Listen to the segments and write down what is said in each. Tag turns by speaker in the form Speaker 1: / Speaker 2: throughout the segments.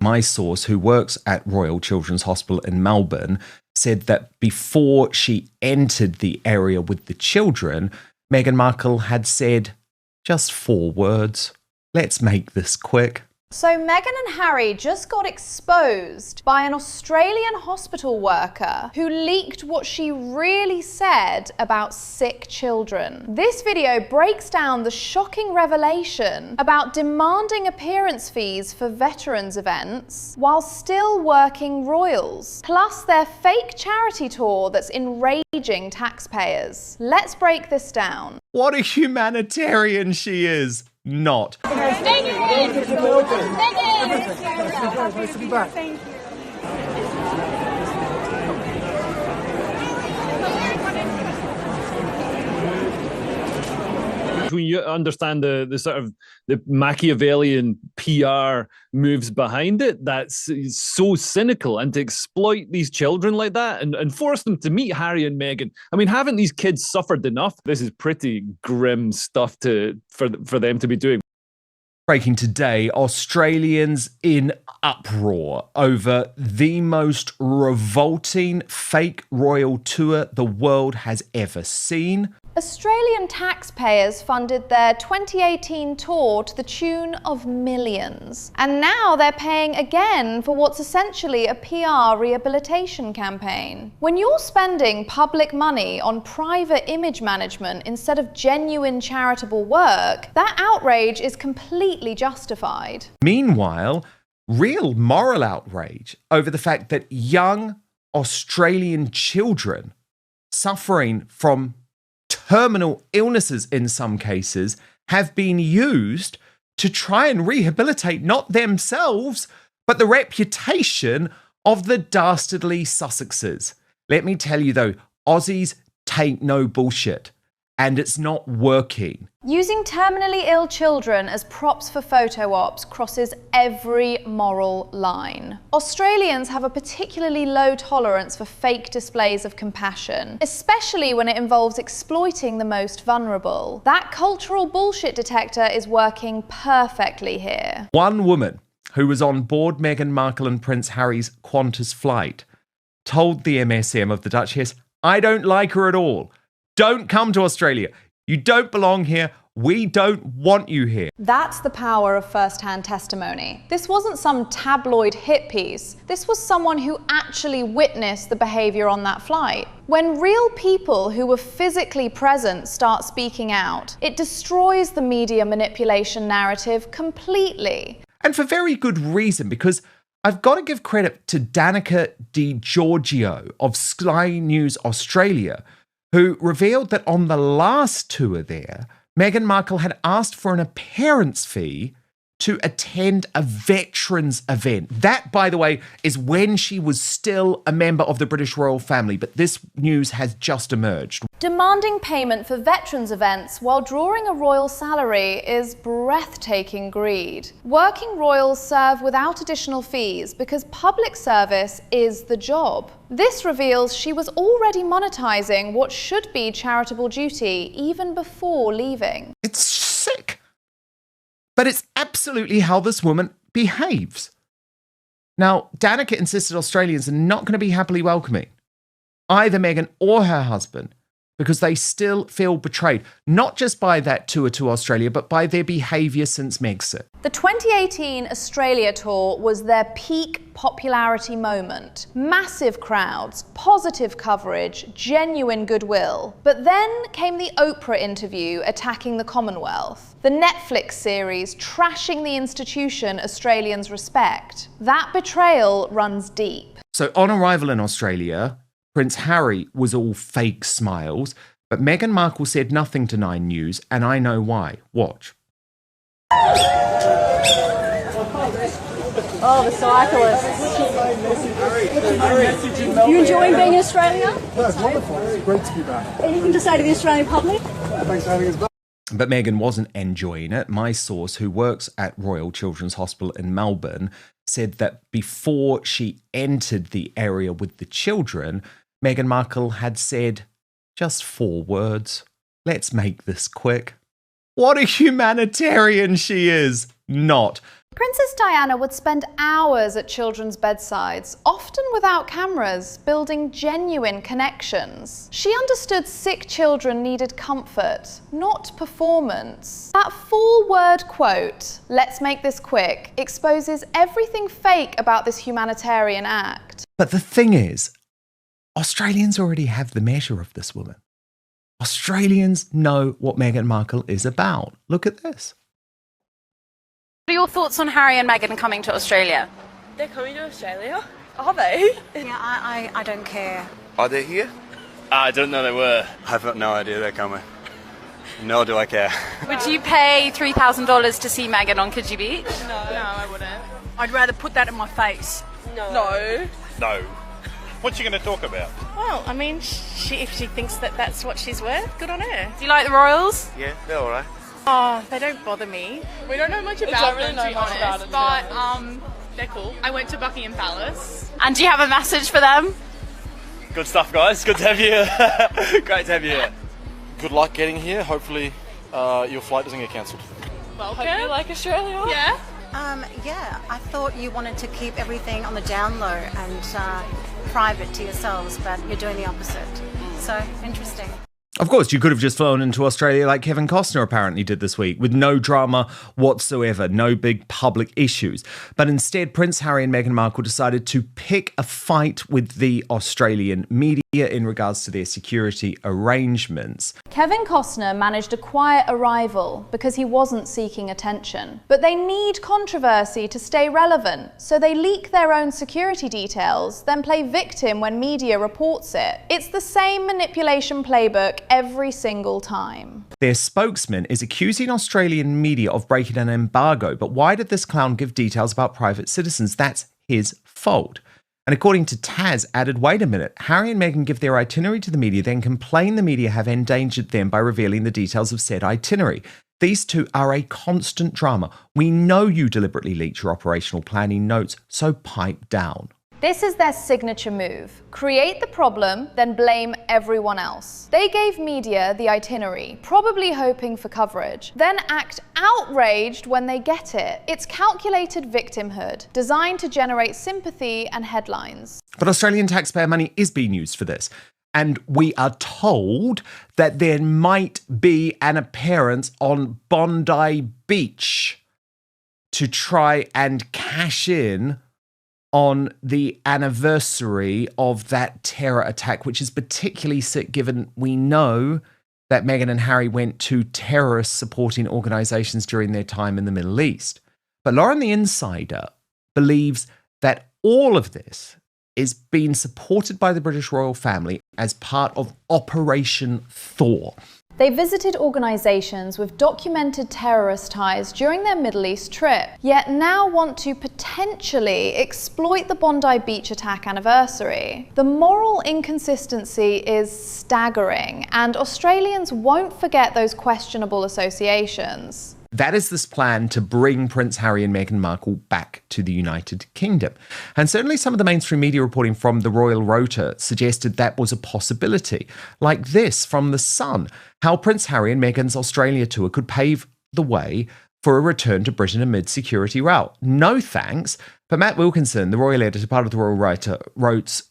Speaker 1: My source, who works at Royal Children's Hospital in Melbourne, said that before she entered the area with the children, Meghan Markle had said just 4 words. Let's make this quick.
Speaker 2: So Meghan and Harry just got exposed by an Australian hospital worker who leaked what she really said about sick children. This video breaks down the shocking revelation about demanding appearance fees for veterans events while still working royals, plus their fake charity tour that's enraging taxpayers. Let's break this down.
Speaker 1: What a humanitarian she is. Not.
Speaker 3: Thank you.
Speaker 4: Nice to be back.
Speaker 3: Thank you.
Speaker 5: When you understand the sort of the Machiavellian PR moves behind it, that's so cynical, and to exploit these children like that and force them to meet Harry and Meghan. I mean, haven't these kids suffered enough? This is pretty grim stuff for them to be doing.
Speaker 1: Breaking today, Australians in uproar over the most revolting fake royal tour the world has ever seen.
Speaker 2: Australian taxpayers funded their 2018 tour to the tune of millions. And now they're paying again for what's essentially a PR rehabilitation campaign. When you're spending public money on private image management instead of genuine charitable work, that outrage is completely justified.
Speaker 1: Meanwhile, real moral outrage over the fact that young Australian children suffering from terminal illnesses in some cases have been used to try and rehabilitate not themselves, but the reputation of the dastardly Sussexes. Let me tell you though, Aussies take no bullshit, and it's not working.
Speaker 2: Using terminally ill children as props for photo ops crosses every moral line. Australians have a particularly low tolerance for fake displays of compassion, especially when it involves exploiting the most vulnerable. That cultural bullshit detector is working perfectly here.
Speaker 1: One woman who was on board Meghan Markle and Prince Harry's Qantas flight told the MSM of the Duchess, "I don't like her at all. Don't come to Australia. You don't belong here. We don't want you here."
Speaker 2: That's the power of first-hand testimony. This wasn't some tabloid hit piece. This was someone who actually witnessed the behavior on that flight. When real people who were physically present start speaking out, it destroys the media manipulation narrative completely.
Speaker 1: And for very good reason, because I've got to give credit to Danica Di Giorgio of Sky News Australia, who revealed that on the last tour there, Meghan Markle had asked for an appearance fee to attend a veterans event. That, by the way, is when she was still a member of the British royal family, but this news has just emerged.
Speaker 2: Demanding payment for veterans events while drawing a royal salary is breathtaking greed. Working royals serve without additional fees because public service is the job. This reveals she was already monetizing what should be charitable duty even before leaving.
Speaker 1: It's sick. But it's absolutely how this woman behaves. Now, Danica insisted Australians are not going to be happily welcoming either Meghan or her husband because they still feel betrayed, not just by that tour to Australia, but by their behaviour since Megxit.
Speaker 2: The 2018 Australia tour was their peak popularity moment. Massive crowds, positive coverage, genuine goodwill. But then came the Oprah interview attacking the Commonwealth, the Netflix series trashing the institution Australians respect. That betrayal runs deep.
Speaker 1: So on arrival in Australia, Prince Harry was all fake smiles, but Meghan Markle said nothing to Nine News, and I know why. Watch.
Speaker 3: Oh, the cyclists. You enjoying being in Australia?
Speaker 4: No, it's wonderful. It's great to be back.
Speaker 3: Anything to say to the Australian public?
Speaker 4: Thanks for having us back.
Speaker 1: But Meghan wasn't enjoying it. My source, who works at Royal Children's Hospital in Melbourne, said that before she entered the area with the children, Meghan Markle had said just 4 words. Let's make this quick. What a humanitarian she is. Not.
Speaker 2: Princess Diana would spend hours at children's bedsides, often without cameras, building genuine connections. She understood sick children needed comfort, not performance. That 4-word quote, "Let's make this quick," exposes everything fake about this humanitarian act.
Speaker 1: But the thing is, Australians already have the measure of this woman. Australians know what Meghan Markle is about. Look at this.
Speaker 6: What are your thoughts on Harry and Meghan coming to Australia?
Speaker 7: They're coming to Australia? Are they?
Speaker 6: Yeah, I don't care.
Speaker 8: Are they here?
Speaker 9: I don't know they were.
Speaker 8: I've got no idea they're coming. Nor do I care.
Speaker 6: Would you pay $3,000 to see Meghan on Coogee Beach?
Speaker 7: No, I wouldn't.
Speaker 6: I'd rather put that in my face.
Speaker 7: No.
Speaker 9: No. What's she going to talk about?
Speaker 7: Well, I mean, if she thinks that that's what she's worth, good on her.
Speaker 6: Do you like the Royals?
Speaker 8: Yeah, they're alright.
Speaker 7: Oh, they don't bother me. We don't know much about them, to be honest, but they're cool. I went to Buckingham Palace.
Speaker 6: And do you have a message for them?
Speaker 9: Good stuff, guys. Good to have you here. Great to have you here.
Speaker 10: Good luck getting here. Hopefully your flight doesn't get cancelled.
Speaker 7: Welcome. Hope you like Australia. Yeah.
Speaker 11: Yeah, I thought you wanted to keep everything on the down low and private to yourselves, but you're doing the opposite. So, interesting.
Speaker 1: Of course, you could have just flown into Australia like Kevin Costner apparently did this week, with no drama whatsoever, no big public issues. But instead, Prince Harry and Meghan Markle decided to pick a fight with the Australian media in regards to their security arrangements.
Speaker 2: Kevin Costner managed a quiet arrival because he wasn't seeking attention. But they need controversy to stay relevant, so they leak their own security details, then play victim when media reports it. It's the same manipulation playbook every single time.
Speaker 1: Their spokesman is accusing Australian media of breaking an embargo, but why did this clown give details about private citizens? That's his fault. And according to Taz, added, wait a minute, Harry and Meghan give their itinerary to the media, then complain the media have endangered them by revealing the details of said itinerary. These two are a constant drama. We know you deliberately leaked your operational planning notes, so pipe down.
Speaker 2: This is their signature move. Create the problem, then blame everyone else. They gave media the itinerary, probably hoping for coverage, then act outraged when they get it. It's calculated victimhood, designed to generate sympathy and headlines.
Speaker 1: But Australian taxpayer money is being used for this. And we are told that there might be an appearance on Bondi Beach to try and cash in on the anniversary of that terror attack, which is particularly sick given we know that Meghan and Harry went to terrorist supporting organisations during their time in the Middle East. But Lauren the Insider believes that all of this is being supported by the British royal family as part of Operation Thor.
Speaker 2: They visited organisations with documented terrorist ties during their Middle East trip, yet now want to potentially exploit the Bondi Beach attack anniversary. The moral inconsistency is staggering, and Australians won't forget those questionable associations.
Speaker 1: That is this plan to bring Prince Harry and Meghan Markle back to the United Kingdom. And certainly some of the mainstream media reporting from the Royal Rota suggested that was a possibility. Like this from The Sun, how Prince Harry and Meghan's Australia tour could pave the way for a return to Britain amid security rout. No thanks. But Matt Wilkinson, the Royal editor, part of the Royal Rota, writes,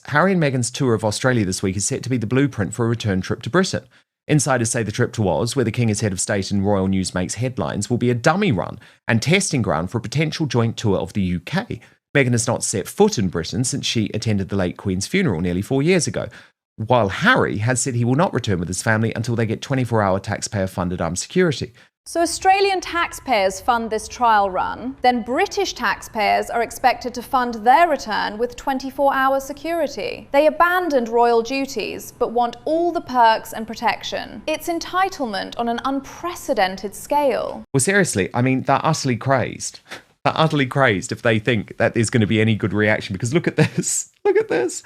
Speaker 1: Harry and Meghan's tour of Australia this week is set to be the blueprint for a return trip to Britain. Insiders say the trip to Oz, where the King is head of state and royal news makes headlines, will be a dummy run and testing ground for a potential joint tour of the UK. Meghan has not set foot in Britain since she attended the late Queen's funeral nearly 4 years ago, while Harry has said he will not return with his family until they get 24-hour taxpayer-funded armed security.
Speaker 2: So Australian taxpayers fund this trial run, then British taxpayers are expected to fund their return with 24-hour security. They abandoned royal duties, but want all the perks and protection. It's entitlement on an unprecedented scale.
Speaker 1: Well, seriously, I mean, they're utterly crazed. They're utterly crazed if they think that there's going to be any good reaction, because look at this. Look at this.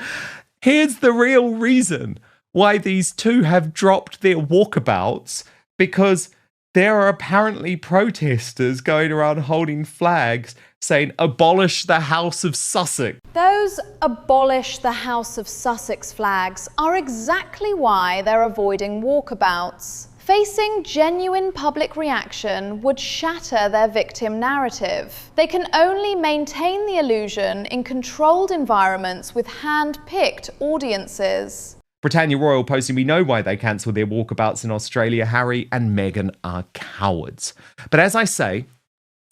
Speaker 1: Here's the real reason why these two have dropped their walkabouts, because there are apparently protesters going around holding flags saying, abolish the House of Sussex.
Speaker 2: Those abolish the House of Sussex flags are exactly why they're avoiding walkabouts. Facing genuine public reaction would shatter their victim narrative. They can only maintain the illusion in controlled environments with hand-picked audiences.
Speaker 1: Britannia Royal posting, we know why they cancelled their walkabouts in Australia. Harry and Meghan are cowards. But as I say,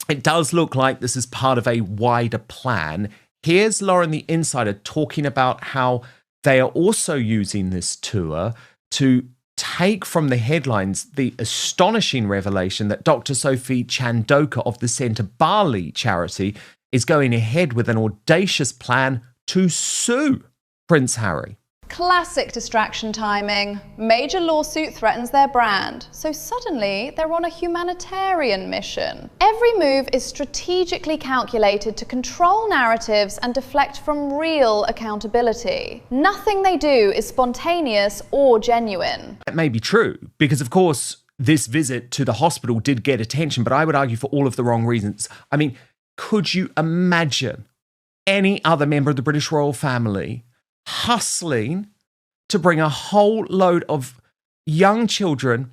Speaker 1: it does look like this is part of a wider plan. Here's Lauren the Insider talking about how they are also using this tour to take from the headlines the astonishing revelation that Dr. Sophie Chandoka of the Centre Bali charity is going ahead with an audacious plan to sue Prince Harry.
Speaker 2: Classic distraction timing. Major lawsuit threatens their brand, so suddenly they're on a humanitarian mission. Every move is strategically calculated to control narratives and deflect from real accountability. Nothing they do is spontaneous or genuine.
Speaker 1: That may be true, because of course this visit to the hospital did get attention, but I would argue for all of the wrong reasons. I mean, could you imagine any other member of the British royal family hustling to bring a whole load of young children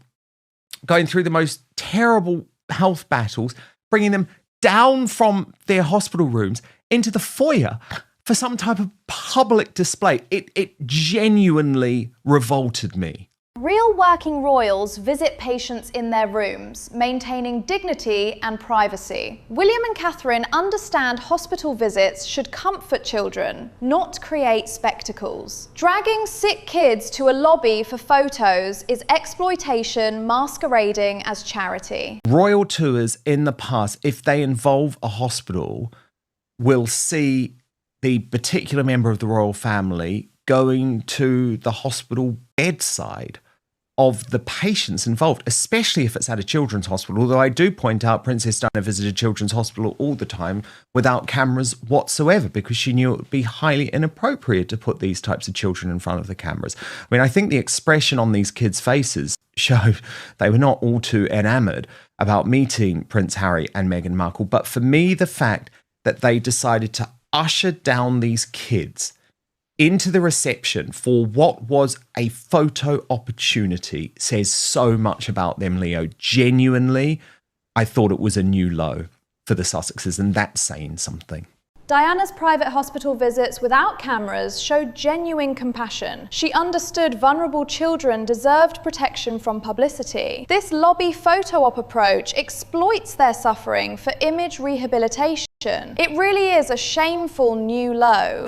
Speaker 1: going through the most terrible health battles, bringing them down from their hospital rooms into the foyer for some type of public display? It genuinely revolted me.
Speaker 2: Real working royals visit patients in their rooms, maintaining dignity and privacy. William and Catherine understand hospital visits should comfort children, not create spectacles. Dragging sick kids to a lobby for photos is exploitation masquerading as charity.
Speaker 1: Royal tours in the past, if they involve a hospital, will see the particular member of the royal family going to the hospital bedside of the patients involved, especially if it's at a children's hospital. Although I do point out Princess Diana visited children's hospital all the time without cameras whatsoever, because she knew it would be highly inappropriate to put these types of children in front of the cameras. I mean, I think the expression on these kids' faces showed they were not all too enamored about meeting Prince Harry and Meghan Markle. But for me, the fact that they decided to usher down these kids into the reception for what was a photo opportunity says so much about them, Leo. Genuinely, I thought it was a new low for the Sussexes, and that's saying something.
Speaker 2: Diana's private hospital visits without cameras showed genuine compassion. She understood vulnerable children deserved protection from publicity. This lobby photo op approach exploits their suffering for image rehabilitation. It really is a shameful new low.